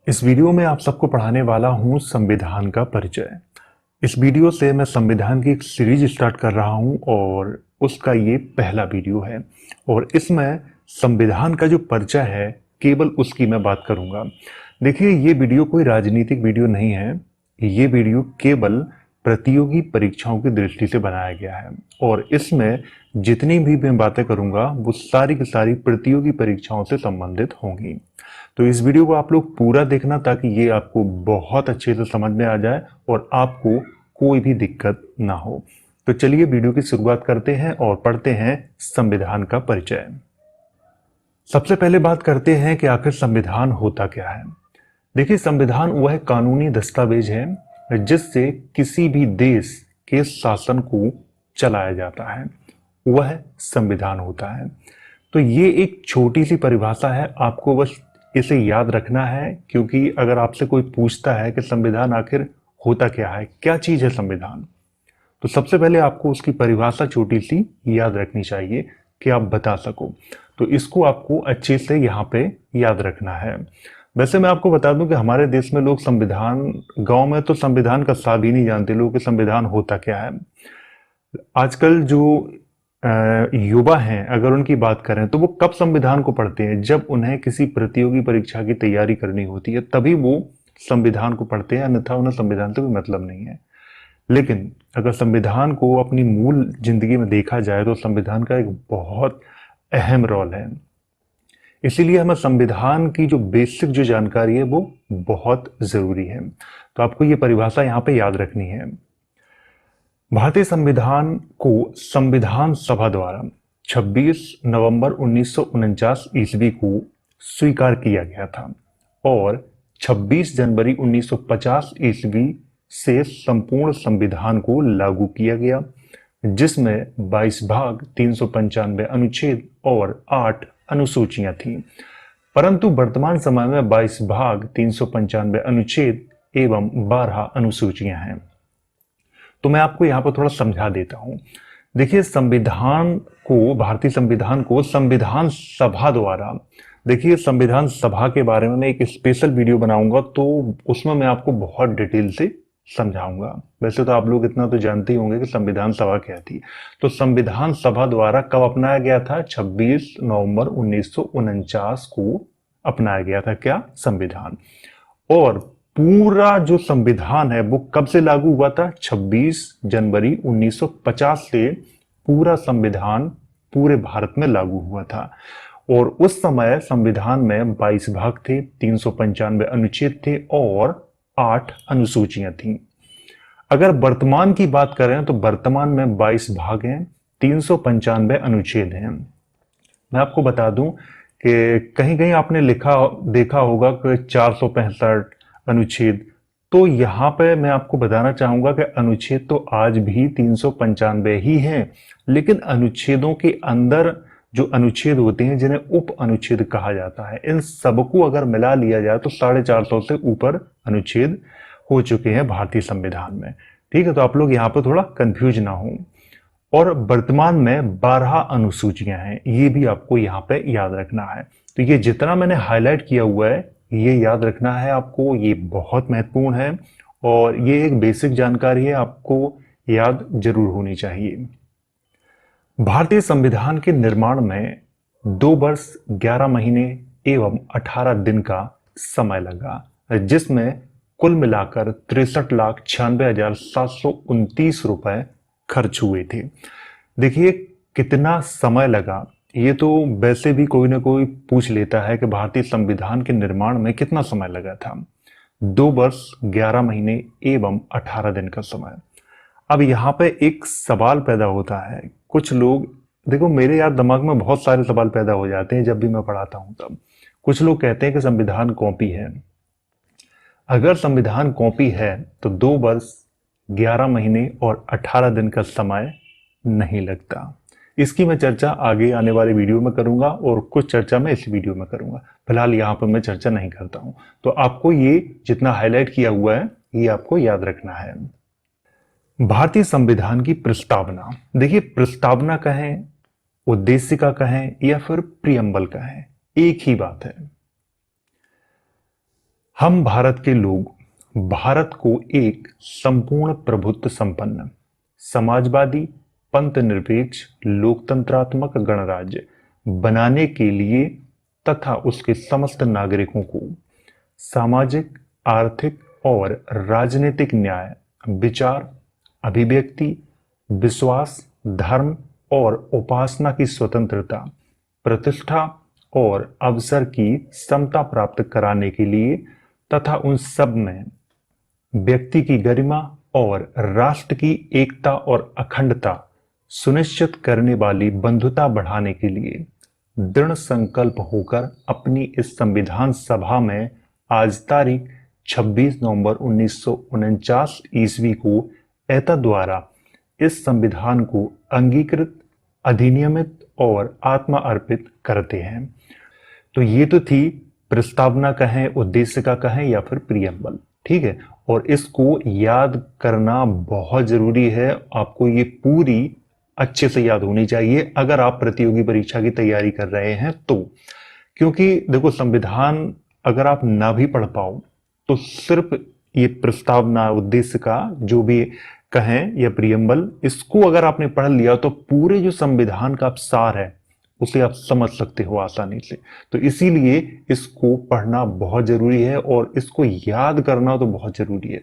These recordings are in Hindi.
इस वीडियो में आप सबको पढ़ाने वाला हूं संविधान का परिचय। इस वीडियो से मैं संविधान की एक सीरीज स्टार्ट कर रहा हूं और उसका ये पहला वीडियो है और इसमें संविधान का जो परिचय है केवल उसकी मैं बात करूंगा। देखिए, ये वीडियो कोई राजनीतिक वीडियो नहीं है। ये वीडियो केवल प्रतियोगी परीक्षाओं की दृष्टि से बनाया गया है और इसमें जितनी भी मैं बातें करूंगा वो सारी की सारी प्रतियोगी परीक्षाओं से संबंधित होंगी। तो इस वीडियो को आप लोग पूरा देखना ताकि ये आपको बहुत अच्छे से समझ में आ जाए और आपको कोई भी दिक्कत ना हो। तो चलिए वीडियो की शुरुआत करते हैं और पढ़ते हैं संविधान का परिचय। सबसे पहले बात करते हैं कि आखिर संविधान होता क्या है। देखिए, संविधान वह कानूनी दस्तावेज है जिससे किसी भी देश के शासन को चलाया जाता है, वह संविधान होता है। तो ये एक छोटी सी परिभाषा है, आपको बस इसे याद रखना है, क्योंकि अगर आपसे कोई पूछता है कि संविधान आखिर होता क्या है, क्या चीज है संविधान, तो सबसे पहले आपको उसकी परिभाषा छोटी सी याद रखनी चाहिए कि आप बता सको। तो इसको आपको अच्छे से यहाँ पे याद रखना है। वैसे मैं आपको बता दूं कि हमारे देश में लोग संविधान, गांव में तो संविधान का सार ही नहीं जानते लोग कि संविधान होता क्या है। आजकल जो युवा हैं, अगर उनकी बात करें तो वो कब संविधान को पढ़ते हैं, जब उन्हें किसी प्रतियोगी परीक्षा की तैयारी करनी होती है तभी वो संविधान को पढ़ते हैं, अन्यथा उन्हें संविधान से कोई मतलब नहीं है। लेकिन अगर संविधान को अपनी मूल जिंदगी में देखा जाए तो संविधान का एक बहुत अहम रोल है। इसीलिए हमें संविधान की जो बेसिक जो जानकारी है वो बहुत जरूरी है। तो आपको ये परिभाषा यहाँ पे याद रखनी है। भारतीय संविधान को संविधान सभा द्वारा 26 नवंबर 1949 ईस्वी को स्वीकार किया गया था और 26 जनवरी 1950 ईस्वी से संपूर्ण संविधान को लागू किया गया, जिसमें 22 भाग, 395 अनुच्छेद और 8 अनुसूचियां थीं। परंतु वर्तमान समय में 22 भाग, 395 अनुच्छेद एवं 12 अनुसूचियां हैं। तो मैं आपको यहाँ पर थोड़ा समझा देता हूँ। देखिए, संविधान को, भारतीय संविधान को संविधान सभा द्वारा, देखिए संविधान सभा के बारे में मैं एक स्पेशल वीडियो बनाऊंगा तो उसमें मैं आपको बहुत डिटेल से समझाऊंगा। वैसे तो आप लोग इतना तो जानते ही होंगे कि संविधान सभा क्या थी। तो संविधान सभा द्वारा कब अपनाया गया था? 26 नवंबर 1949 को अपनाया गया था क्या? संविधान। और पूरा जो संविधान है वो कब से लागू हुआ था? 26 जनवरी 1950 से पूरा संविधान पूरे भारत में लागू हुआ था। और उस समय संविधान में 22 भाग थे, 395 अनुच्छेद थे और 8 अनुसूचियां थीं। अगर वर्तमान की बात करें तो वर्तमान में 22 भाग हैं, 395 अनुच्छेद हैं। मैं आपको बता दूं कि कहीं कहीं आपने देखा होगा कि 465 अनुच्छेद। तो यहाँ पे मैं आपको बताना चाहूंगा कि अनुच्छेद तो आज भी 395 ही हैं, लेकिन अनुच्छेदों के अंदर जो अनुच्छेद होते हैं जिन्हें उप अनुच्छेद कहा जाता है, इन सबको अगर मिला लिया जाए तो 450 से ऊपर अनुच्छेद हो चुके हैं भारतीय संविधान में। ठीक है, तो आप लोग यहाँ पर थोड़ा कंफ्यूज ना हो। और वर्तमान में 12 अनुसूचियां हैं, ये भी आपको यहाँ पे याद रखना है। तो ये जितना मैंने हाईलाइट किया हुआ है ये याद रखना है आपको, ये बहुत महत्वपूर्ण है और ये एक बेसिक जानकारी है, आपको याद जरूर होनी चाहिए। भारतीय संविधान के निर्माण में 2 वर्ष 11 महीने एवं 18 दिन का समय लगा, जिसमें कुल मिलाकर 63,96,729 रुपए खर्च हुए थे। देखिए कितना समय लगा, ये तो वैसे भी कोई ना कोई पूछ लेता है कि भारतीय संविधान के निर्माण में कितना समय लगा था। 2 वर्ष 11 महीने एवं 18 दिन का समय। अब यहाँ पे एक सवाल पैदा होता है, कुछ लोग, देखो मेरे यार दिमाग में बहुत सारे सवाल पैदा हो जाते हैं जब भी मैं पढ़ाता हूँ तब। कुछ लोग कहते हैं कि संविधान कॉपी है। अगर संविधान कॉपी है तो 2 वर्ष 11 महीने और 18 दिन का समय नहीं लगता। इसकी मैं चर्चा आगे आने वाले वीडियो में करूंगा और कुछ चर्चा मैं इस वीडियो में करूंगा। फिलहाल यहाँ पर मैं चर्चा नहीं करता हूं। तो आपको ये जितना हाईलाइट किया हुआ है ये आपको याद रखना है। भारतीय संविधान की प्रस्तावना, देखिए प्रस्तावना कहें, उद्देशिका कहें या फिर प्रियम्बल कहें, एक ही बात है। हम भारत के लोग भारत को एक संपूर्ण प्रभुत्व संपन्न, समाजवादी, पंथ निरपेक्ष, लोकतंत्रात्मक गणराज्य बनाने के लिए तथा उसके समस्त नागरिकों को सामाजिक, आर्थिक और राजनीतिक न्याय, विचार, अभिव्यक्ति, विश्वास, धर्म और उपासना की स्वतंत्रता, प्रतिष्ठा और अवसर की समता प्राप्त कराने के लिए तथा उन सब में व्यक्ति की गरिमा और राष्ट्र की एकता और अखंडता सुनिश्चित करने वाली बंधुता बढ़ाने के लिए दृढ़ संकल्प होकर अपनी इस संविधान सभा में आज तारीख 26 नवंबर 1949 ईस्वी को एतद द्वारा इस संविधान को अंगीकृत, अधिनियमित और आत्मा अर्पित करते हैं। तो ये तो थी प्रस्तावना कहें, उद्देश्य का कहें या फिर प्रियम्बल, ठीक है। और इसको याद करना बहुत जरूरी है, आपको ये पूरी अच्छे से याद होनी चाहिए अगर आप प्रतियोगी परीक्षा की तैयारी कर रहे हैं तो। क्योंकि देखो, संविधान अगर आप ना भी पढ़ पाओ तो सिर्फ ये प्रस्तावना, उद्देश्य का जो भी कहें या प्रियम्बल, इसको अगर आपने पढ़ लिया तो पूरे जो संविधान का सार है उसे आप समझ सकते हो आसानी से। तो इसीलिए इसको पढ़ना बहुत जरूरी है और इसको याद करना तो बहुत जरूरी है।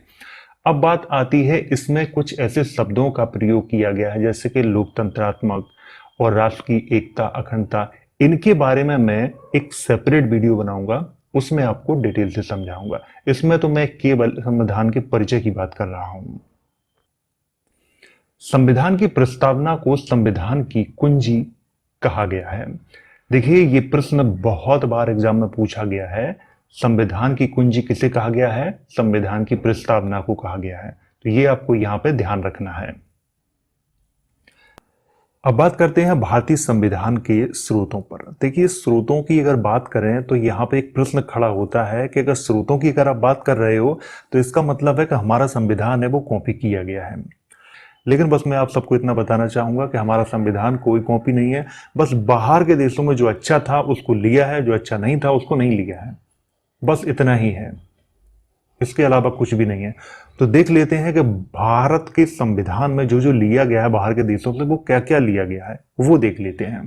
अब बात आती है, इसमें कुछ ऐसे शब्दों का प्रयोग किया गया है जैसे कि लोकतंत्रात्मक और राष्ट्र की एकता, अखंडता। इनके बारे में मैं एक सेपरेट वीडियो बनाऊंगा, उसमें आपको डिटेल से समझाऊंगा। इसमें तो मैं केवल संविधान के परिचय की बात कर रहा हूं। संविधान की प्रस्तावना को संविधान की कुंजी कहा गया है। देखिए, ये प्रश्न बहुत बार एग्जाम में पूछा गया है। संविधान की कुंजी किसे कहा गया है? संविधान की प्रस्तावना को कहा गया है। तो ये आपको यहां पे ध्यान रखना है। अब बात करते हैं भारतीय संविधान के स्रोतों पर। देखिए, स्रोतों की अगर बात करें तो यहाँ पे एक प्रश्न खड़ा होता है कि अगर स्रोतों की अगर आप बात कर रहे हो तो इसका मतलब है कि हमारा संविधान है वो कॉपी किया गया है। लेकिन बस मैं आप सबको इतना बताना चाहूंगा कि हमारा संविधान कोई कॉपी नहीं है। बस बाहर के देशों में जो अच्छा था उसको लिया है, जो अच्छा नहीं था उसको नहीं लिया है, बस इतना ही है, इसके अलावा कुछ भी नहीं है। तो देख लेते हैं कि भारत के संविधान में जो जो लिया गया है बाहर के देशों से, वो क्या क्या लिया गया है वो देख लेते हैं।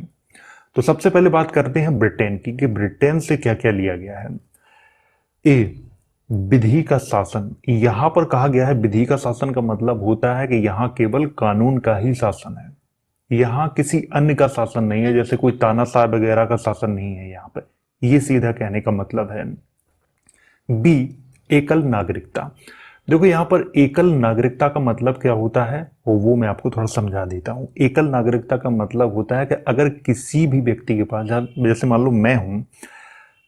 तो सबसे पहले बात करते हैं ब्रिटेन की, कि ब्रिटेन से क्या क्या लिया गया है। ए, विधि का शासन। यहां पर कहा गया है विधि का शासन का मतलब होता है कि यहां केवल कानून का ही शासन है, यहां किसी अन्य का शासन नहीं है, जैसे कोई तानाशाह वगैरह का शासन नहीं है यहां पे। ये सीधा कहने का मतलब है। बी, एकल नागरिकता। देखो, यहां पर एकल नागरिकता का मतलब क्या होता है वो मैं आपको थोड़ा समझा देता हूं। एकल नागरिकता का मतलब होता है कि अगर किसी भी व्यक्ति के पास, जैसे मान लो मैं हूं,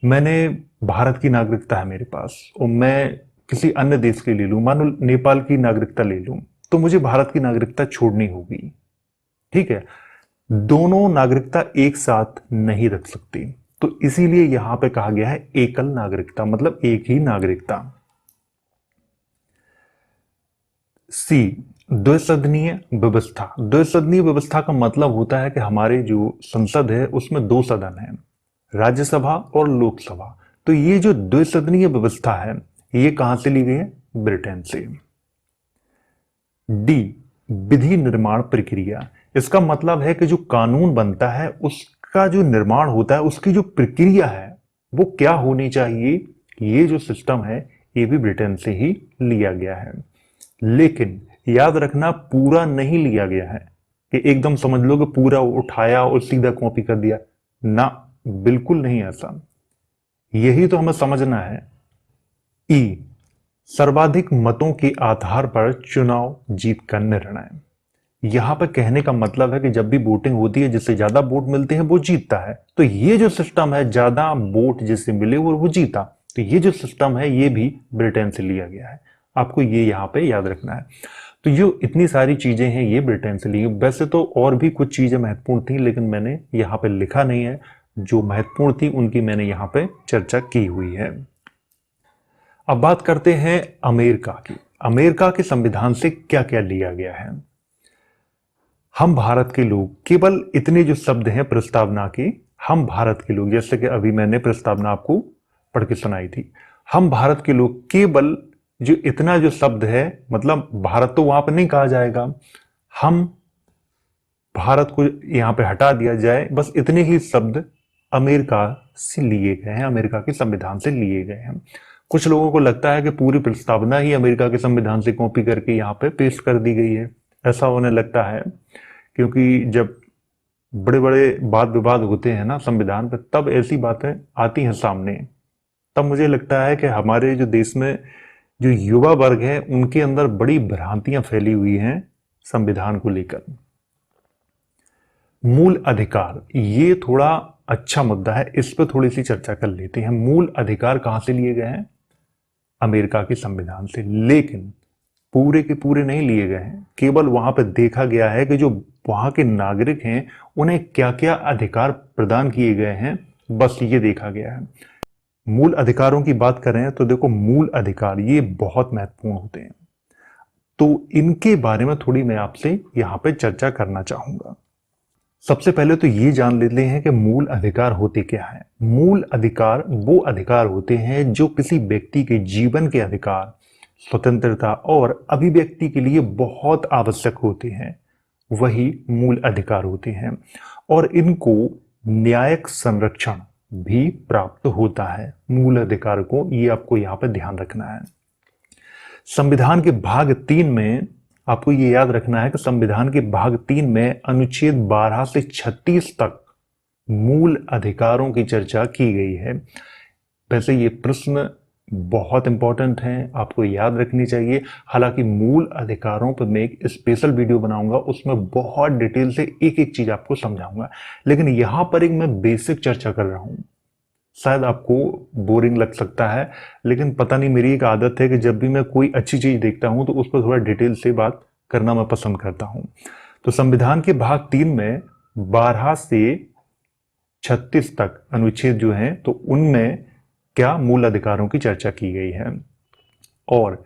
मैंने भारत की नागरिकता है मेरे पास और मैं किसी अन्य देश के ले लूं, मान लो नेपाल की नागरिकता ले लूं, तो मुझे भारत की नागरिकता छोड़नी होगी, ठीक है। दोनों नागरिकता एक साथ नहीं रख सकती, तो इसीलिए यहां पे कहा गया है एकल नागरिकता, मतलब एक ही नागरिकता। सी, द्विसदनीय व्यवस्था। द्विसदनीय व्यवस्था का मतलब होता है कि हमारे जो संसद है उसमें दो सदन है, राज्यसभा और लोकसभा। तो ये जो द्विसदनीय व्यवस्था है ये कहां से ली गई है? ब्रिटेन से। डी, विधि निर्माण प्रक्रिया। इसका मतलब है कि जो कानून बनता है उसका जो निर्माण होता है, उसकी जो प्रक्रिया है वो क्या होनी चाहिए, ये जो सिस्टम है ये भी ब्रिटेन से ही लिया गया है। लेकिन याद रखना, पूरा नहीं लिया गया है कि एकदम समझ लो कि पूरा उठाया और सीधा कॉपी कर दिया ना, बिल्कुल नहीं ऐसा। यही तो हमें समझना है। ई, सर्वाधिक मतों के आधार पर चुनाव जीत का निर्णय। यहां पर कहने का मतलब है कि जब भी वोटिंग होती है, जिससे ज्यादा वोट मिलते हैं वो जीतता है। तो ये जो सिस्टम है, ज्यादा वोट जिससे मिले वो जीता, तो ये जो सिस्टम है ये भी ब्रिटेन से लिया गया है। आपको ये यहां पे याद रखना है। तो जो इतनी सारी चीजें हैं ये ब्रिटेन से ली। वैसे तो और भी कुछ चीजें महत्वपूर्ण थी, लेकिन मैंने यहाँ पे लिखा नहीं है। जो महत्वपूर्ण थी उनकी मैंने यहां पे चर्चा की हुई है। अब बात करते हैं अमेरिका की। अमेरिका के संविधान से क्या क्या लिया गया है। हम भारत के लोग, केवल इतने जो शब्द हैं प्रस्तावना के, हम भारत के लोग, जैसे कि अभी मैंने प्रस्तावना आपको पढ़ के सुनाई थी। हम भारत के लोग केवल जो इतना जो शब्द है, मतलब भारत तो वहां पर नहीं कहा जाएगा, हम भारत को यहां पे हटा दिया जाए, बस इतने ही शब्द अमेरिका से लिए गए हैं, अमेरिका के संविधान से लिए गए हैं। कुछ लोगों को लगता है कि पूरी प्रस्तावना ही अमेरिका के संविधान से कॉपी करके यहाँ पे पेस्ट कर दी गई है, ऐसा उन्हें लगता है। क्योंकि जब बड़े बड़े वाद विवाद होते हैं ना संविधान पर, तब ऐसी बातें आती हैं सामने। तब मुझे लगता है कि हमारे जो देश में जो युवा वर्ग है उनके अंदर बड़ी भ्रांतियां फैली हुई हैं संविधान को लेकर। मूल अधिकार, ये थोड़ा अच्छा मुद्दा है, इस पर थोड़ी सी चर्चा कर लेते हैं। मूल अधिकार कहां से लिए गए हैं? अमेरिका के संविधान से, लेकिन पूरे के पूरे नहीं लिए गए हैं। केवल वहां पर देखा गया है कि जो वहां के नागरिक हैं उन्हें क्या क्या अधिकार प्रदान किए गए हैं, बस ये देखा गया है। मूल अधिकारों की बात करें तो देखो, मूल अधिकार ये बहुत महत्वपूर्ण होते हैं, तो इनके बारे में थोड़ी मैं आपसे यहां पे चर्चा करना चाहूंगा। सबसे पहले तो ये जान लेते हैं कि मूल अधिकार होते क्या है। मूल अधिकार वो अधिकार होते हैं जो किसी व्यक्ति के जीवन के अधिकार, स्वतंत्रता और अभिव्यक्ति के लिए बहुत आवश्यक होते हैं, वही मूल अधिकार होते हैं। और इनको न्यायिक संरक्षण भी प्राप्त होता है मूल अधिकार को, ये आपको यहाँ पर ध्यान रखना है। संविधान के भाग 3 में आपको ये याद रखना है कि संविधान के भाग 3 में अनुच्छेद 12 से 36 तक मूल अधिकारों की चर्चा की गई है। वैसे ये प्रश्न बहुत इंपॉर्टेंट हैं, आपको याद रखनी चाहिए। हालांकि मूल अधिकारों पर मैं एक स्पेशल वीडियो बनाऊंगा, उसमें बहुत डिटेल से एक एक चीज आपको समझाऊंगा, लेकिन यहां पर एक मैं बेसिक चर्चा कर रहा हूं। शायद आपको बोरिंग लग सकता है, लेकिन पता नहीं, मेरी एक आदत है कि जब भी मैं कोई अच्छी चीज देखता हूं तो उस पर थोड़ा डिटेल से बात करना मैं पसंद करता हूं। तो संविधान के भाग 3 में 12 से 36 तक अनुच्छेद जो हैं, तो उनमें क्या मूल अधिकारों की चर्चा की गई है। और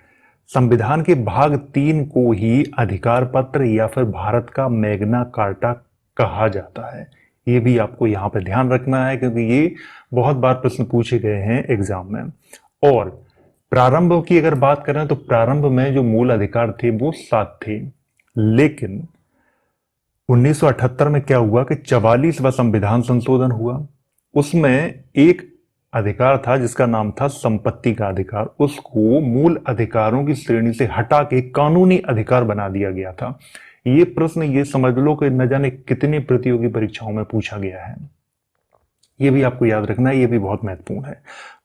संविधान के भाग 3 को ही अधिकार पत्र या फिर भारत का मैग्ना कार्टा कहा जाता है। ये भी आपको यहाँ पे ध्यान रखना है, क्योंकि ये बहुत बार प्रश्न पूछे गए हैं एग्जाम में। और प्रारंभ की अगर बात करें तो प्रारंभ में जो मूल अधिकार थे वो 7 थे, लेकिन 1978 में क्या हुआ कि 44वां संविधान संशोधन हुआ। उसमें एक अधिकार था जिसका नाम था संपत्ति का अधिकार, उसको मूल अधिकारों की श्रेणी से हटा के कानूनी अधिकार बना दिया गया था। ये प्रश्न ये समझ लो कि न जाने कितनी प्रतियोगी परीक्षाओं में पूछा गया है, ये भी आपको याद रखना है, ये भी बहुत महत्वपूर्ण है।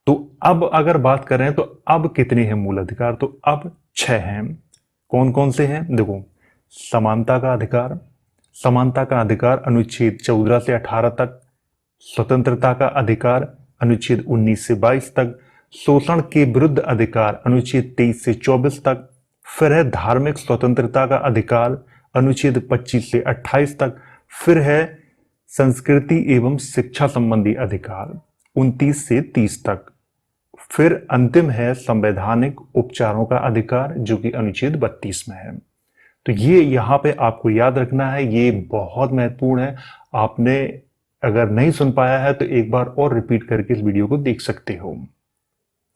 तो अब अगर बात करें तो अब कितने हैं मूल अधिकार, तो अब 6 हैं। कौन कौन से हैं? देखो, समानता का अधिकार, समानता का अधिकार अनुच्छेद 14 से 18 तक, स्वतंत्रता का अधिकार अनुच्छेद 19 से 22 तक, शोषण के विरुद्ध अधिकार अनुच्छेद 23 से 24 तक, फिर है धार्मिक स्वतंत्रता का अधिकार अनुच्छेद 25 से 28 तक, फिर है संस्कृति एवं शिक्षा संबंधी अधिकार 29 से 30 तक, फिर अंतिम है संवैधानिक उपचारों का अधिकार जो कि अनुच्छेद 32 में है। तो ये यहाँ पे आपको याद रखना है, ये बहुत महत्वपूर्ण है। आपने अगर नहीं सुन पाया है तो एक बार और रिपीट करके इस वीडियो को देख सकते हो।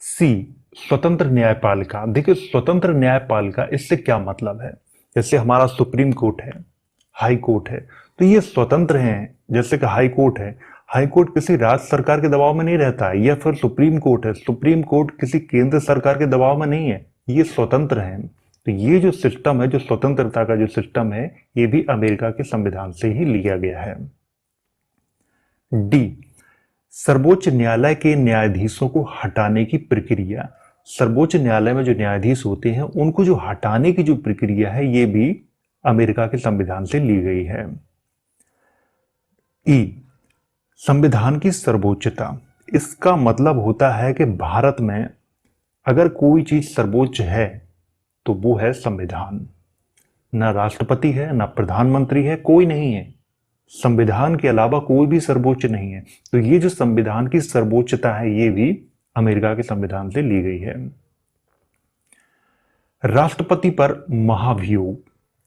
सी, स्वतंत्र न्यायपालिका। देखिए, स्वतंत्र न्यायपालिका, इससे क्या मतलब है? जैसे हमारा सुप्रीम कोर्ट है, हाई कोर्ट है, तो ये स्वतंत्र हैं। जैसे कि हाई कोर्ट है, हाई कोर्ट किसी राज्य सरकार के दबाव में नहीं रहता है, या फिर सुप्रीम कोर्ट है, सुप्रीम कोर्ट किसी केंद्र सरकार के दबाव में नहीं है, ये स्वतंत्र हैं। तो ये जो सिस्टम है, जो स्वतंत्रता का जो सिस्टम है, ये भी अमेरिका के संविधान से ही लिया गया है। डी, सर्वोच्च न्यायालय के न्यायाधीशों को हटाने की प्रक्रिया। सर्वोच्च न्यायालय में जो न्यायाधीश होते हैं उनको जो हटाने की जो प्रक्रिया है, ये भी अमेरिका के संविधान से ली गई है। ई, संविधान की सर्वोच्चता। इसका मतलब होता है कि भारत में अगर कोई चीज सर्वोच्च है तो वो है संविधान। ना राष्ट्रपति है, ना प्रधानमंत्री है, कोई नहीं है। संविधान के अलावा कोई भी सर्वोच्च नहीं है। तो ये जो संविधान की सर्वोच्चता है, ये भी अमेरिका के संविधान से ली गई है। राष्ट्रपति पर महाभियोग,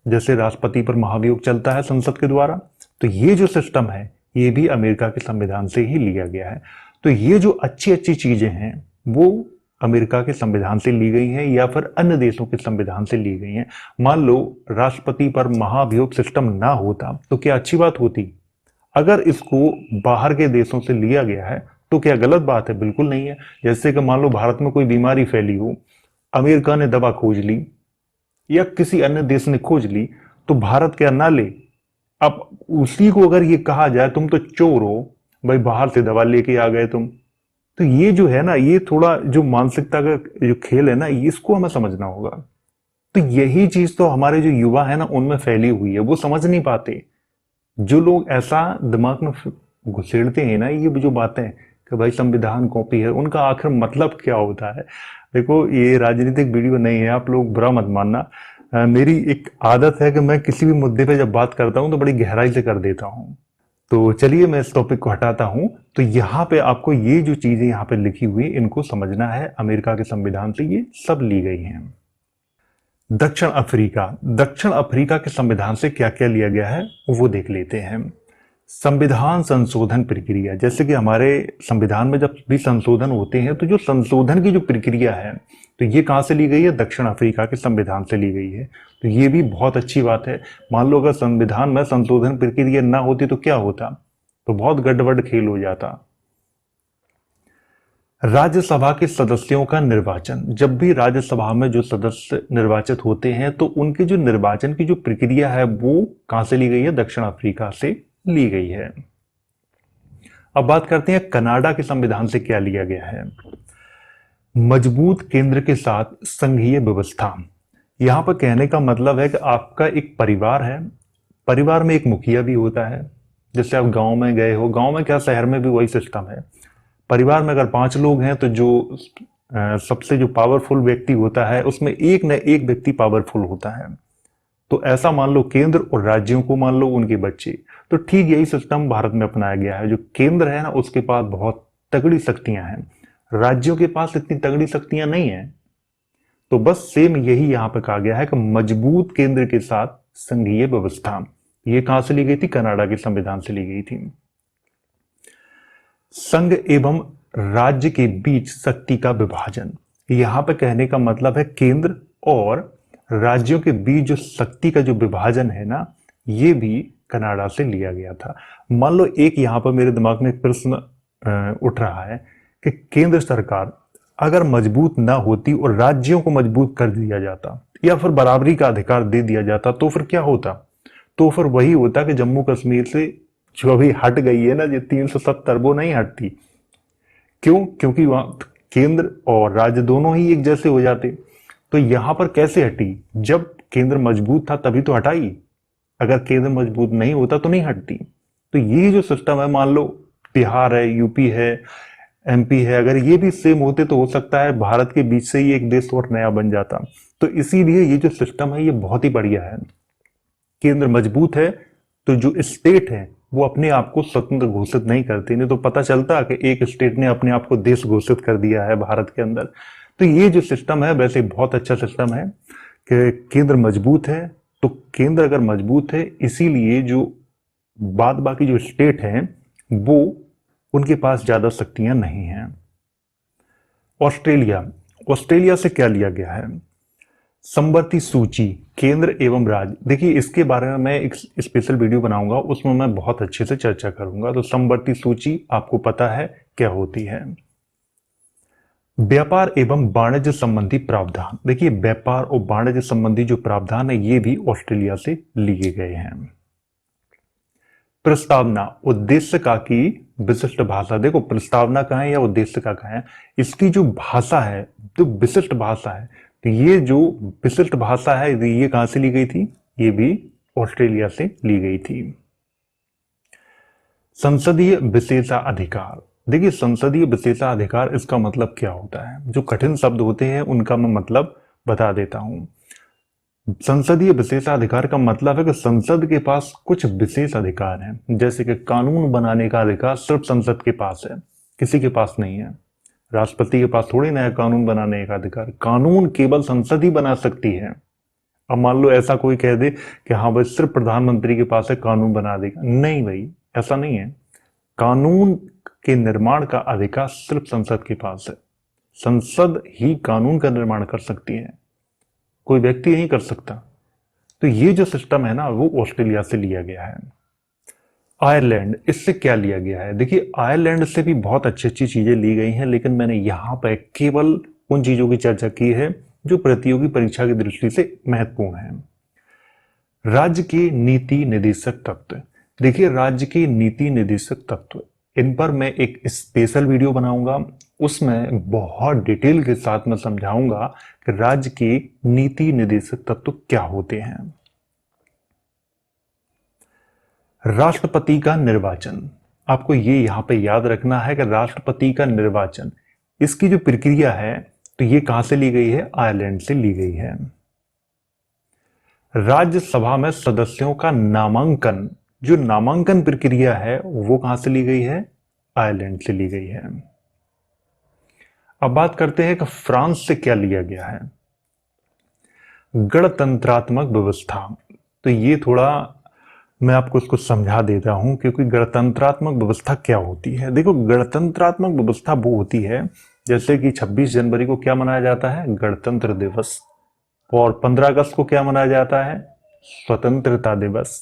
जैसे राष्ट्रपति पर महाभियोग चलता है संसद के द्वारा, तो ये जो सिस्टम है ये भी अमेरिका के संविधान से ही लिया गया है। तो ये जो अच्छी अच्छी चीजें हैं वो अमेरिका के संविधान से ली गई हैं या फिर अन्य देशों के संविधान से ली गई हैं। मान लो राष्ट्रपति पर महाभियोग सिस्टम ना होता तो क्या अच्छी बात होती? अगर इसको बाहर के देशों से लिया गया है तो क्या गलत बात है? बिल्कुल नहीं है। जैसे कि मान लो भारत में कोई बीमारी फैली हो, अमेरिका ने दवा खोज ली या किसी अन्य देश ने खोज ली, तो भारत क्या ना ले? अब उसी को अगर ये कहा जाए तुम तो चोर हो भाई, बाहर से दवा लेके आ गए तुम, तो ये जो है ना, ये थोड़ा जो मानसिकता का जो खेल है ना, इसको हमें समझना होगा। तो यही चीज तो हमारे जो युवा है ना उनमें फैली हुई है, वो समझ नहीं पाते। जो लोग ऐसा दिमाग में घुसेड़ते हैं ना ये जो बातें कि भाई संविधान कॉपी है, उनका आखिर मतलब क्या होता है? देखो ये राजनीतिक वीडियो नहीं है, आप लोग बुरा मत मानना। मेरी एक आदत है कि मैं किसी भी मुद्दे पे जब बात करता हूं तो बड़ी गहराई से कर देता हूं। तो चलिए मैं इस टॉपिक को हटाता हूं। तो यहाँ पे आपको ये जो चीजें यहाँ पे लिखी हुई इनको समझना है, अमेरिका के संविधान से ये सब ली गई हैं। दक्षिण अफ्रीका के संविधान से क्या क्या लिया गया है वो देख लेते हैं। संविधान संशोधन प्रक्रिया, जैसे कि हमारे संविधान में जब भी संशोधन होते हैं तो जो संशोधन की जो प्रक्रिया है तो ये कहां से ली गई है? दक्षिण अफ्रीका के संविधान से ली गई है। तो ये भी बहुत अच्छी बात है। मान लो अगर संविधान में संशोधन प्रक्रिया ना होती तो क्या होता? तो बहुत गड़बड़ खेल हो जाता। राज्यसभा के सदस्यों का निर्वाचन, जब भी राज्यसभा में जो सदस्य निर्वाचित होते हैं तो उनके जो निर्वाचन की जो प्रक्रिया है वो कहां से ली गई है? दक्षिण अफ्रीका से ली गई है। अब बात करते हैं कनाडा के संविधान से क्या लिया गया है। मजबूत केंद्र के साथ संघीय व्यवस्था। यहां पर कहने का मतलब है कि आपका एक परिवार है, परिवार में एक मुखिया भी होता है। जैसे आप गांव में गए हो, गांव में क्या शहर में भी वही सिस्टम है। परिवार में अगर 5 लोग हैं तो जो सबसे जो पावरफुल व्यक्ति होता है उसमें एक न एक व्यक्ति पावरफुल होता है। तो ऐसा मान लो केंद्र और राज्यों को मान लो उनके बच्चे। तो ठीक यही सिस्टम भारत में अपनाया गया है। जो केंद्र है ना उसके पास बहुत तगड़ी शक्तियां हैं, राज्यों के पास इतनी तगड़ी शक्तियां नहीं है। तो बस सेम यही यहां पे कहा गया है कि मजबूत केंद्र के साथ संघीय व्यवस्था। ये कहां से ली गई थी? कनाडा के संविधान से ली गई थी। संघ एवं राज्य के बीच शक्ति का विभाजन। यहां पे कहने का मतलब है केंद्र और राज्यों के बीच जो शक्ति का जो विभाजन है ना, ये भी कनाडा से लिया गया था। मान लो एक यहां पर मेरे दिमाग में एक प्रश्न उठ रहा है कि केंद्र सरकार अगर मजबूत ना होती और राज्यों को मजबूत कर दिया जाता या फिर बराबरी का अधिकार दे दिया जाता तो फिर क्या होता? तो फिर वही होता कि जम्मू कश्मीर से जो अभी हट गई है ना, जो 370 वो नहीं हटती। क्यों? क्योंकि वहां केंद्र और राज्य दोनों ही एक जैसे हो जाते। तो यहां पर कैसे हटी? जब केंद्र मजबूत था तभी तो हटाई। अगर केंद्र मजबूत नहीं होता तो नहीं हटती। तो ये जो सिस्टम है, मान लो बिहार है, यूपी है, एमपी है, अगर ये भी सेम होते तो हो सकता है भारत के बीच से ही एक देश और नया बन जाता। तो इसीलिए ये जो सिस्टम है ये बहुत ही बढ़िया है। केंद्र मजबूत है तो जो स्टेट है वो अपने आप को स्वतंत्र घोषित नहीं करते, नहीं तो पता चलता कि एक स्टेट ने अपने आप को देश घोषित कर दिया है भारत के अंदर। तो ये जो सिस्टम है वैसे बहुत अच्छा सिस्टम है कि केंद्र मजबूत है। तो केंद्र अगर मजबूत है इसीलिए जो बाद बाकी जो स्टेट हैं वो उनके पास ज्यादा शक्तियां नहीं हैं। ऑस्ट्रेलिया से क्या लिया गया है? समवर्ती सूची, केंद्र एवं राज्य। देखिए इसके बारे में मैं एक स्पेशल वीडियो बनाऊंगा, उसमें मैं बहुत अच्छे से चर्चा करूंगा। तो समवर्ती सूची आपको पता है क्या होती है। व्यापार एवं वाणिज्य संबंधी प्रावधान। देखिए व्यापार और वाणिज्य संबंधी जो प्रावधान है ये भी ऑस्ट्रेलिया से लिए गए हैं। प्रस्तावना, उद्देश्य का की विशिष्ट भाषा। देखो प्रस्तावना का है या उद्देश्य का है, इसकी जो भाषा है जो विशिष्ट भाषा है, तो ये जो विशिष्ट भाषा है ये कहां से ली गई थी? ये भी ऑस्ट्रेलिया से ली गई थी। संसदीय विशेषाधिकार। देखिए संसदीय विशेषाधिकार इसका मतलब क्या होता है? जो कठिन शब्द होते हैं उनका मैं मतलब बता देता हूं। संसदीय विशेषाधिकार का मतलब है कि संसद के पास कुछ विशेष अधिकार हैं, जैसे कि कानून बनाने का अधिकार सिर्फ संसद के पास है, किसी के पास नहीं है। राष्ट्रपति के पास थोड़ी नया कानून बनाने का अधिकार, कानून केवल संसद ही बना सकती है। अब मान लो ऐसा कोई कह दे कि हाँ भाई सिर्फ प्रधानमंत्री के पास है कानून बना देगा, नहीं भाई ऐसा नहीं है। कानून के निर्माण का अधिकार सिर्फ संसद के पास है। संसद ही कानून का निर्माण कर सकती है, कोई व्यक्ति नहीं कर सकता। तो ये जो सिस्टम है ना, वो ऑस्ट्रेलिया से लिया गया है। आयरलैंड, इससे क्या लिया गया है? देखिए, आयरलैंड से भी बहुत अच्छी अच्छी चीजें ली गई हैं, लेकिन मैंने यहाँ पर केवल उन चीजों की चर्चा की है जो प्रतियोगी परीक्षा की दृष्टि से महत्वपूर्ण है। राज्य के नीति निदेशक तत्व। देखिए, राज्य के नीति निदेशक तत्व, इन पर मैं एक स्पेशल वीडियो बनाऊंगा। उसमें बहुत डिटेल के साथ मैं समझाऊंगा कि राज्य के नीति निदेशक तत्व क्या होते हैं। राष्ट्रपति का निर्वाचन, आपको ये यहां पे याद रखना है कि राष्ट्रपति का निर्वाचन, इसकी जो प्रक्रिया है तो ये कहां से ली गई है? आयरलैंड से ली गई है। राज्यसभा में सदस्यों का नामांकन, जो नामांकन प्रक्रिया है वो कहां से ली गई है? आयरलैंड से ली गई है। अब बात करते हैं कि फ्रांस से क्या लिया गया है। गणतंत्रात्मक व्यवस्था, तो ये थोड़ा मैं आपको इसको समझा देता हूं, क्योंकि गणतंत्रात्मक व्यवस्था क्या होती है। देखो, गणतंत्रात्मक व्यवस्था वो होती है जैसे कि 26 जनवरी को क्या मनाया जाता है? गणतंत्र दिवस। और 15 अगस्त को क्या मनाया जाता है? स्वतंत्रता दिवस।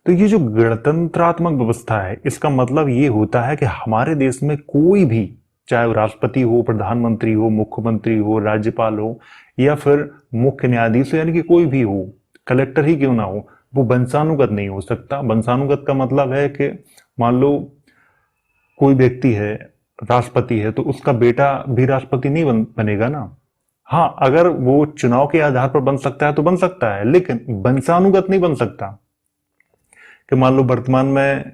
तो ये जो गणतंत्रात्मक व्यवस्था है, इसका मतलब ये होता है कि हमारे देश में कोई भी, चाहे वो राष्ट्रपति हो, प्रधानमंत्री हो, मुख्यमंत्री हो, राज्यपाल हो, या फिर मुख्य न्यायाधीश हो, यानी कि कोई भी हो, कलेक्टर ही क्यों ना हो, वो वंशानुगत नहीं हो सकता। वंशानुगत का मतलब है कि मान लो कोई व्यक्ति है, राष्ट्रपति है, तो उसका बेटा भी राष्ट्रपति नहीं बनेगा ना। हाँ, अगर वो चुनाव के आधार पर बन सकता है तो बन सकता है, लेकिन वंशानुगत नहीं बन सकता। कि मान लो वर्तमान में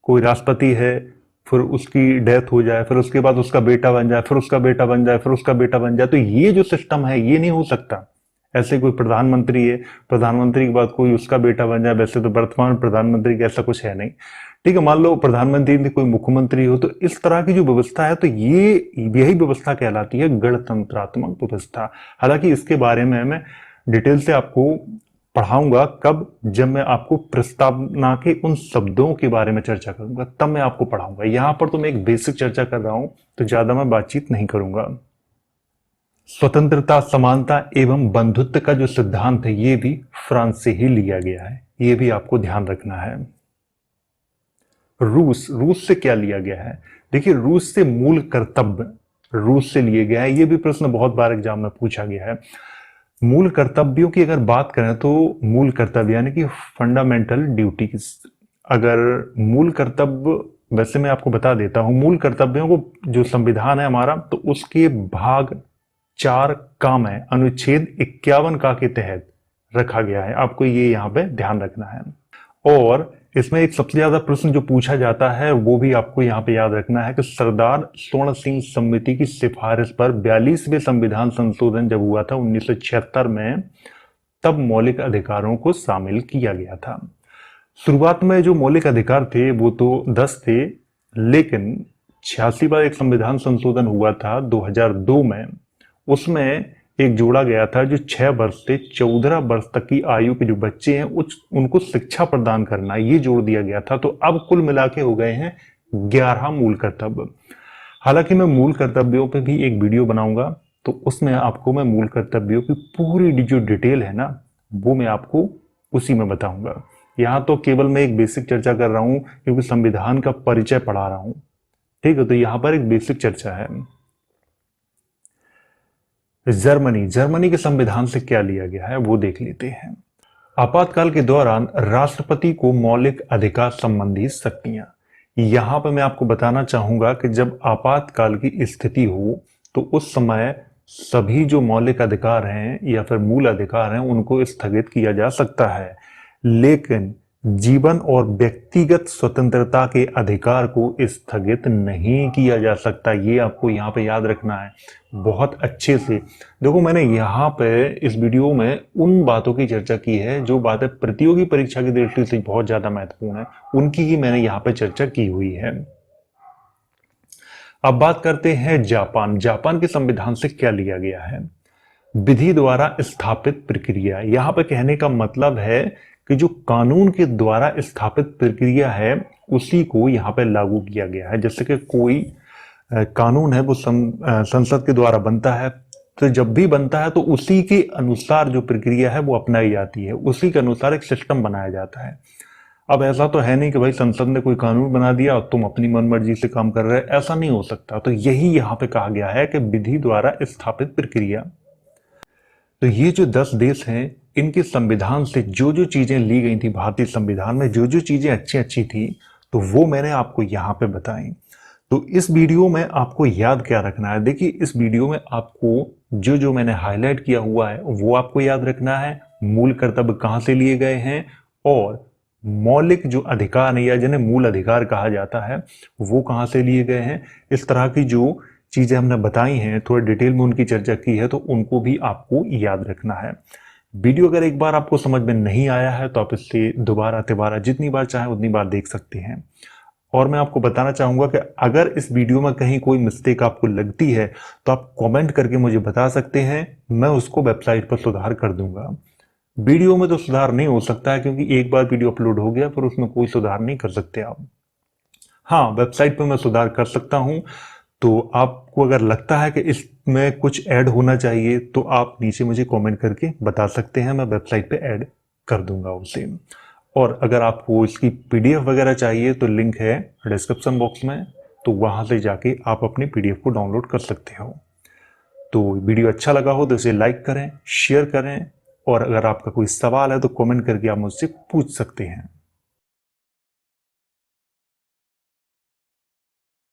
कोई राष्ट्रपति है, फिर उसकी डेथ हो जाए, फिर उसके बाद उसका बेटा बन जाए, फिर उसका बेटा बन जाए, फिर उसका बेटा बन जाए, तो ये जो सिस्टम है ये नहीं हो सकता। ऐसे कोई प्रधानमंत्री है, प्रधानमंत्री के बाद कोई उसका बेटा बन जाए, वैसे तो वर्तमान प्रधानमंत्री का ऐसा कुछ है नहीं। ठीक है, मान लो प्रधानमंत्री ने कोई मुख्यमंत्री हो, तो इस तरह की जो व्यवस्था है, तो ये यही व्यवस्था कहलाती है गणतंत्रात्मक व्यवस्था। हालांकि इसके बारे में मैं डिटेल से आपको पढ़ाऊंगा, कब? जब मैं आपको प्रस्तावना के उन शब्दों के बारे में चर्चा करूंगा, तब मैं आपको पढ़ाऊंगा। यहां पर तो मैं एक बेसिक चर्चा कर रहा हूं, तो ज्यादा मैं बातचीत नहीं करूंगा। स्वतंत्रता, समानता एवं बंधुत्व का जो सिद्धांत है, ये भी फ्रांस से ही लिया गया है, ये भी आपको ध्यान रखना है। रूस से क्या लिया गया है? देखिए, रूस से मूल कर्तव्य रूस से लिए गया है। ये भी प्रश्न बहुत बार एग्जाम में पूछा गया है। मूल कर्तव्यों की अगर बात करें तो मूल कर्तव्य यानी कि फंडामेंटल ड्यूटीज, अगर मूल कर्तव्य, वैसे मैं आपको बता देता हूं, मूल कर्तव्यों को जो संविधान है हमारा, तो उसके भाग 4 काम है, अनुच्छेद 51 का के तहत रखा गया है। आपको ये यहाँ पे ध्यान रखना है। और इसमें एक सबसे ज्यादा प्रश्न जो पूछा जाता है वो भी आपको यहाँ पे याद रखना है कि सरदार स्वर्ण सिंह समिति की सिफारिश पर 42वें संविधान संशोधन जब हुआ था 1976 में, तब मौलिक अधिकारों को शामिल किया गया था। शुरुआत में जो मौलिक अधिकार थे वो तो 10 थे, लेकिन 86 बार एक संविधान संशोधन हुआ था 2002 में, उसमें एक जोड़ा गया था जो 6 वर्ष से 14 वर्ष तक की आयु के जो बच्चे हैं उनको शिक्षा प्रदान करना, ये जोड़ दिया गया था। तो अब कुल मिला के हो गए हैं 11 मूल कर्तव्य। हालांकि मैं मूल कर्तव्यों पे भी एक वीडियो बनाऊंगा, तो उसमें आपको मैं मूल कर्तव्यों की पूरी जो डिटेल है ना, वो मैं आपको उसी में बताऊंगा। यहाँ तो केवल मैं एक बेसिक चर्चा कर रहा हूँ, क्योंकि संविधान का परिचय पढ़ा रहा हूँ। ठीक है, तो यहाँ पर एक बेसिक चर्चा है। जर्मनी के संविधान से क्या लिया गया है वो देख लेते हैं। आपातकाल के दौरान राष्ट्रपति को मौलिक अधिकार संबंधी शक्तियां, यहां पर मैं आपको बताना चाहूंगा कि जब आपातकाल की स्थिति हो तो उस समय सभी जो मौलिक अधिकार हैं या फिर मूल अधिकार हैं उनको स्थगित किया जा सकता है, लेकिन जीवन और व्यक्तिगत स्वतंत्रता के अधिकार को स्थगित नहीं किया जा सकता। ये आपको यहाँ पे याद रखना है बहुत अच्छे से। देखो, मैंने यहाँ पे इस वीडियो में उन बातों की चर्चा की है जो बातें प्रतियोगी परीक्षा की दृष्टि से बहुत ज्यादा महत्वपूर्ण है, उनकी ही मैंने यहाँ पे चर्चा की हुई है। अब बात करते हैं जापान के संविधान से क्या लिया गया है। विधि द्वारा स्थापित प्रक्रिया, यहाँ पे कहने का मतलब है कि जो कानून के द्वारा स्थापित प्रक्रिया है उसी को यहाँ पे लागू किया गया है। जैसे कि कोई कानून है वो संसद के द्वारा बनता है। तो जब भी बनता है तो उसी के अनुसार जो प्रक्रिया है वो अपनाई जाती है, उसी के अनुसार एक सिस्टम बनाया जाता है। अब ऐसा तो है नहीं कि भाई संसद ने कोई कानून बना दिया और तुम अपनी मनमर्जी से काम कर रहे हो, ऐसा नहीं हो सकता। तो यही यहाँ पे कहा गया है कि विधि द्वारा स्थापित प्रक्रिया। तो ये जो 10 देश हैं, इनके संविधान से जो जो चीजें ली गई थी, भारतीय संविधान में जो जो चीजें अच्छी अच्छी थी, तो वो मैंने आपको यहाँ पे बताई। तो इस वीडियो में आपको याद क्या रखना है? देखिए, इस वीडियो में आपको जो जो मैंने हाईलाइट किया हुआ है वो आपको याद रखना है। मूल कर्तव्य कहाँ से लिए गए हैं और मौलिक जो अधिकार है या जिन्हें मूल अधिकार कहा जाता है वो कहाँ से लिए गए हैं। इस तरह की जो चीजें हमने बताई हैं, थोड़े डिटेल में उनकी चर्चा की है, तो उनको भी आपको याद रखना है। वीडियो अगर एक बार आपको समझ में नहीं आया है तो आप इससे दोबारा तिबारा जितनी बार चाहे उतनी बार देख सकते हैं। और मैं आपको बताना चाहूंगा कि अगर इस वीडियो में कहीं कोई मिस्टेक आपको लगती है तो आप कमेंट करके मुझे बता सकते हैं, मैं उसको वेबसाइट पर सुधार कर दूंगा। वीडियो में तो सुधार नहीं हो सकता है क्योंकि एक बार वीडियो अपलोड हो गया फिर उसमें कोई सुधार नहीं कर सकते आप। हाँ, वेबसाइट पर मैं सुधार कर सकता हूं। तो आपको अगर लगता है कि इसमें कुछ ऐड होना चाहिए तो आप नीचे मुझे कमेंट करके बता सकते हैं, मैं वेबसाइट पे ऐड कर दूंगा उसे। और अगर आपको इसकी पीडीएफ वगैरह चाहिए तो लिंक है डिस्क्रिप्शन बॉक्स में, तो वहां से जाके आप अपनी पीडीएफ को डाउनलोड कर सकते हो। तो वीडियो अच्छा लगा हो तो इसे लाइक करें, शेयर करें, और अगर आपका कोई सवाल है तो कमेंट करके आप मुझसे पूछ सकते हैं।